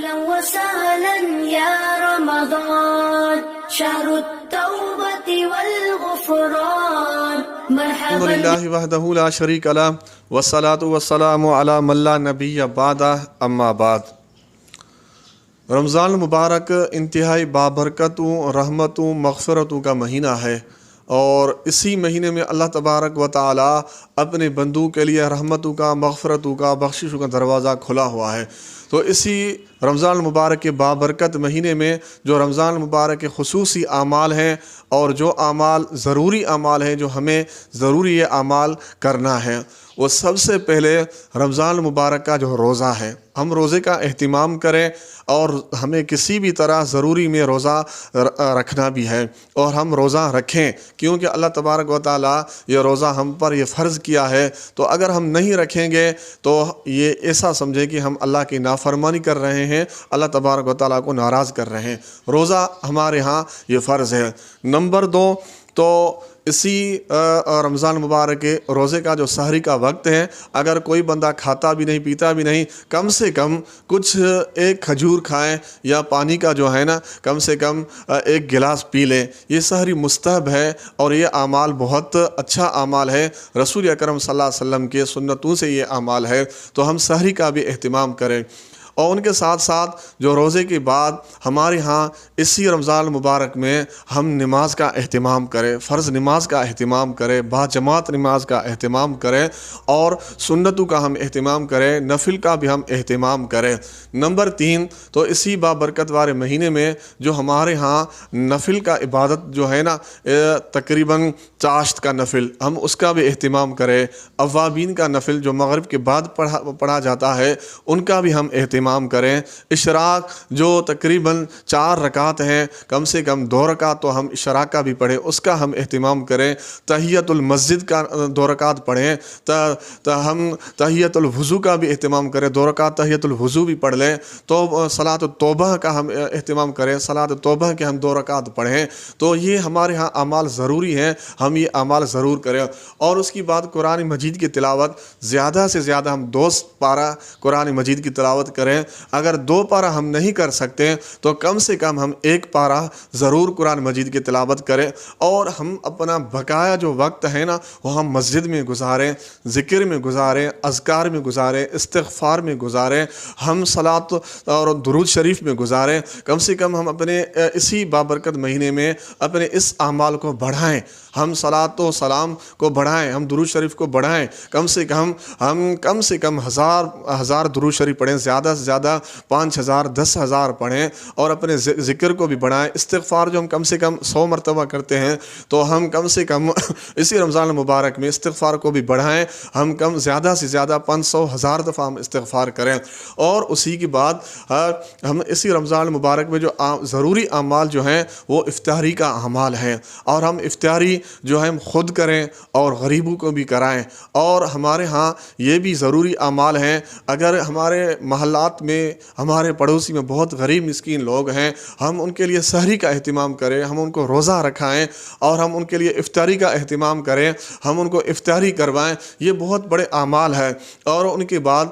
أهلا وسهلا يا رمضان شهر التوبة والغفران الحمد مرحبا للہ وحدہ لا شریک لہ والصلاة والسلام علی من لا نبی بعدہ اما بعد۔ رمضان المبارک انتہائی بابرکتوں، رحمتوں، مغفرتوں کا مہینہ ہے، اور اسی مہینے میں اللہ تبارک و تعالی اپنے بندوں کے لیے رحمتوں کا، مغفرتوں کا، بخششوں کا دروازہ کھلا ہوا ہے۔ تو اسی رمضان المبارک کے بابرکت مہینے میں جو رمضان المبارک کے خصوصی اعمال ہیں، اور جو اعمال ضروری اعمال ہیں جو ہمیں ضروری یہ اعمال کرنا ہے، وہ سب سے پہلے رمضان المبارک کا جو روزہ ہے، ہم روزے کا اہتمام کریں، اور ہمیں کسی بھی طرح ضروری میں روزہ رکھنا بھی ہے، اور ہم روزہ رکھیں، کیونکہ اللہ تبارک و تعالیٰ یہ روزہ ہم پر یہ فرض کیا ہے۔ تو اگر ہم نہیں رکھیں گے تو یہ ایسا سمجھے کہ ہم اللہ کی نافرمانی کر رہے ہیں، اللہ تبارک و تعالیٰ کو ناراض کر رہے ہیں۔ روزہ ہمارے ہاں یہ فرض ہے۔ نمبر 2، تو اسی رمضان مبارک کے روزے کا جو سحری کا وقت ہے، اگر کوئی بندہ کھاتا بھی نہیں، پیتا بھی نہیں، کم سے کم کچھ ایک کھجور کھائیں، یا پانی کا جو ہے نا کم سے کم ایک گلاس پی لیں۔ یہ سحری مستحب ہے، اور یہ اعمال بہت اچھا اعمال ہے، رسول اکرم صلی اللہ علیہ وسلم کے سنتوں سے یہ اعمال ہے۔ تو ہم سحری کا بھی اہتمام کریں، اور ان کے ساتھ ساتھ جو روزے کے بعد ہمارے ہاں اسی رمضان المبارک میں ہم نماز کا اہتمام کریں، فرض نماز کا اہتمام کریں، باجماعت نماز کا اہتمام کریں، اور سنتوں کا ہم اہتمام کریں، نفل کا بھی ہم اہتمام کریں۔ نمبر 3، تو اسی بابرکت والے مہینے میں جو ہمارے ہاں نفل کا عبادت جو ہے نا، تقریباً چاشت کا نفل، ہم اس کا بھی اہتمام کریں۔ اوابین کا نفل جو مغرب کے بعد پڑھا جاتا ہے، ان کا بھی ہم اہتمام کریں۔ اشراق جو تقریباً 4 رکعت ہیں، کم سے کم 2 رکعت تو ہم اشراق کا بھی پڑھیں، اس کا ہم اہتمام کریں۔ تحیۃ المسجد کا 2 رکعت پڑھیں، ہم تحیۃ الوضو کا بھی اہتمام کریں، 2 رکعت تحیۃ الوضو بھی پڑھ لیں۔ تو صلاۃ التوبہ کا ہم اہتمام کریں، صلاۃ التوبہ کے ہم 2 رکعت پڑھیں۔ تو یہ ہمارے ہاں اعمال ضروری ہیں، ہم یہ اعمال ضرور کریں۔ اور اس کی بعد قرآن مجید کی تلاوت، زیادہ سے زیادہ ہم 2 پارہ قرآن مجید کی تلاوت کریں۔ اگر 2 پارہ ہم نہیں کر سکتے تو کم سے کم ہم 1 پارہ ضرور قرآن مجید کی تلاوت کریں، اور ہم اپنا بقایا جو وقت ہے نا وہ ہم مسجد میں گزاریں، ذکر میں گزاریں، اذکار میں گزاریں، استغفار میں گزاریں، ہم صلاۃ اور درود شریف میں گزاریں۔ کم سے کم ہم اپنے اسی بابرکت مہینے میں اپنے اس اعمال کو بڑھائیں، ہم صلاۃ و سلام کو بڑھائیں، ہم درود شریف کو بڑھائیں۔ کم سے کم ہزار درود شریف پڑھیں، زیادہ سے زیادہ 5000 10,000 پڑھیں، اور اپنے ذکر کو بھی بڑھائیں۔ استغفار جو ہم کم سے کم 100 مرتبہ کرتے ہیں، تو ہم کم سے کم اسی رمضان المبارک میں استغفار کو بھی بڑھائیں، ہم زیادہ سے زیادہ 500 1000 دفعہ ہم استغفار کریں۔ اور اسی کے بعد ہم اسی رمضان المبارک میں جو ضروری اعمال جو ہیں وہ افطاری کا اعمال ہیں، اور ہم افطاری جو ہے خود کریں اور غریبوں کو بھی کرائیں۔ اور ہمارے ہاں یہ بھی ضروری اعمال ہیں، اگر ہمارے محلات میں، ہمارے پڑوسی میں بہت غریب مسکین لوگ ہیں، ہم ان کے لیے سحری کا اہتمام کریں، ہم ان کو روزہ رکھائیں، اور ہم ان کے لیے افطاری کا اہتمام کریں، ہم ان کو افطاری کروائیں۔ یہ بہت بڑے اعمال ہیں۔ اور ان کے بعد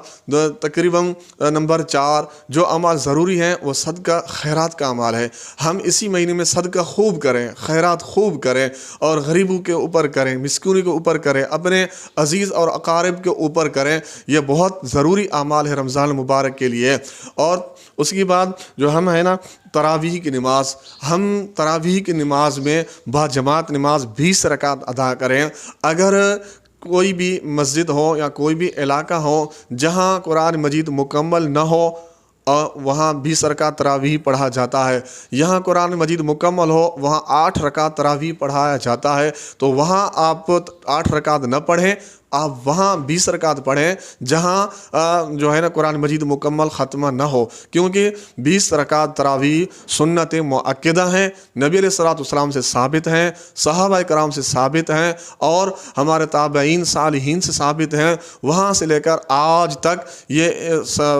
تقریباً نمبر 4 جو اعمال ضروری ہیں وہ صدقہ خیرات کا اعمال ہے۔ ہم اسی مہینے میں صدقہ خوب کریں، خیرات خوب کریں، اور غریبوں کے اوپر کریں، مسکینوں کے اوپر کریں، اپنے عزیز اور اقارب کے اوپر کریں۔ یہ بہت ضروری اعمال ہے رمضان المبارک کے لیے۔ اور اس کے بعد جو ہم ہے نا تراویح کی نماز، ہم تراویح کی نماز میں باجماعت نماز 20 رکعت ادا کریں۔ اگر کوئی بھی مسجد ہو یا کوئی بھی علاقہ ہو جہاں قرآن مجید مکمل نہ ہو، وہاں 20 رکعت تراویح پڑھا جاتا ہے۔ یہاں قرآن مجید مکمل ہو، وہاں 8 رکعت تراویح پڑھایا جاتا ہے۔ تو وہاں آپ 8 رکعت نہ پڑھیں، آپ وہاں 20 رکعت پڑھیں جہاں جو ہے نا قرآن مجید مکمل ختمہ نہ ہو، کیونکہ 20 رکعت تراویح سنت مؤکدہ ہیں، نبی علیہ الصلوۃ والسلام سے ثابت ہیں، صحابہ کرام سے ثابت ہیں، اور ہمارے تابعین صالحین سے ثابت ہیں۔ وہاں سے لے کر آج تک یہ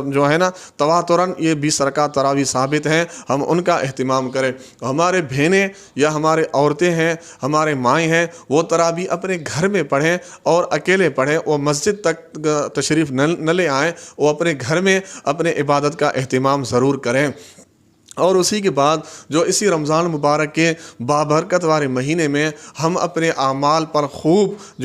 جو ہے نا تواتراً یہ 20 رکعت تراویح ثابت ہیں، ہم ان کا اہتمام کریں۔ ہمارے بہنیں یا ہمارے عورتیں ہیں، ہمارے مائیں ہیں، وہ تراویح اپنے گھر میں پڑھیں، اور اکیلے نفلیں پڑھیں، وہ مسجد تک تشریف نہ لے آئیں، وہ اپنے گھر میں اپنے عبادت کا اہتمام ضرور کریں۔ اور اسی کے بعد جو اسی رمضان المبارک کے بابرکت والے مہینے میں ہم اپنے اعمال پر خوب جو